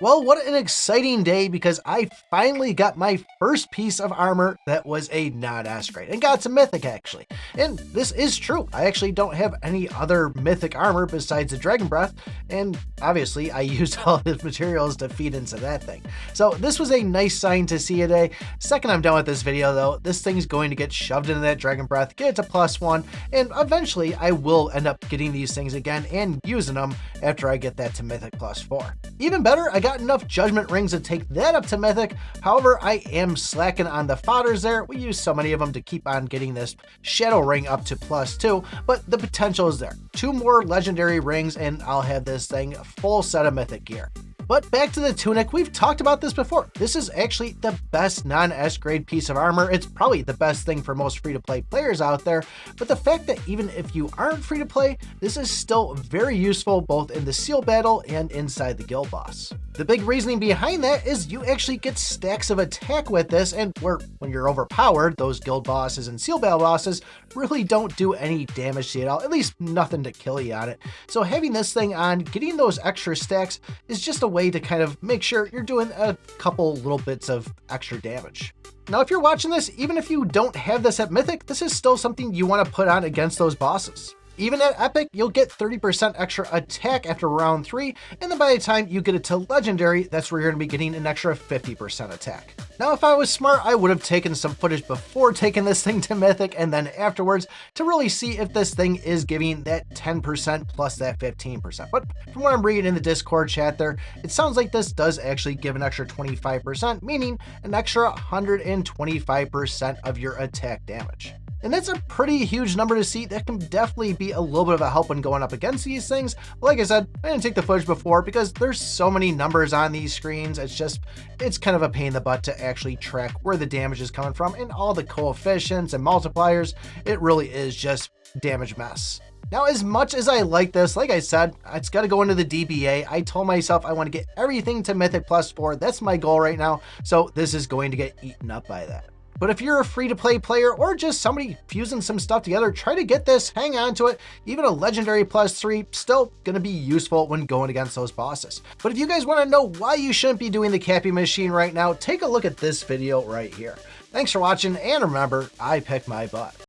Well, what an exciting day because I finally got my first piece of armor that was a non-S grade and got some mythic actually. And this is true. I actually don't have any other mythic armor besides the dragon breath, and obviously I used all his materials to feed into that thing. So this was a nice sign to see today. Second I'm done with this video though, this thing's going to get shoved into that dragon breath, get it to +1, and eventually I will end up getting these things again and using them after I get that to mythic +4. Even better, I got enough judgment rings to take that up to mythic. However, I am slacking on the fodders there. We use so many of them to keep on getting this shadow ring up to +2, but the potential is there. 2 more legendary rings and I'll have this thing full set of mythic gear. But back to the tunic, we've talked about this before. This is actually the best non-S grade piece of armor. It's probably the best thing for most free-to-play players out there, but the fact that even if you aren't free-to-play, this is still very useful both in the seal battle and inside the guild boss. The big reasoning behind that is you actually get stacks of attack with this, and when you're overpowered, those guild bosses and seal battle bosses really don't do any damage to you at all, at least nothing to kill you on it. So having this thing on, getting those extra stacks is just a way to kind of make sure you're doing a couple little bits of extra damage. Now, if you're watching this, even if you don't have this at Mythic, this is still something you want to put on against those bosses. Even at Epic, you'll get 30% extra attack after round 3, and then by the time you get it to Legendary, that's where you're going to be getting an extra 50% attack. Now, if I was smart, I would have taken some footage before taking this thing to Mythic and then afterwards to really see if this thing is giving that 10% plus that 15%. But from what I'm reading in the Discord chat there, it sounds like this does actually give an extra 25%, meaning an extra 125% of your attack damage. And that's a pretty huge number to see. That can definitely be a little bit of a help when going up against these things. Like I said, I didn't take the footage before because there's so many numbers on these screens. It's kind of a pain in the butt to actually track where the damage is coming from and all the coefficients and multipliers. It really is just damage mess. Now, as much as I like this, like I said, it's got to go into the DBA. I told myself I want to get everything to Mythic +4. That's my goal right now. So this is going to get eaten up by that. But if you're a free-to-play player or just somebody fusing some stuff together, try to get this, hang on to it. Even a legendary +3, still gonna be useful when going against those bosses. But if you guys wanna know why you shouldn't be doing the Cappy machine right now, take a look at this video right here. Thanks for watching, and remember, I pick my butt.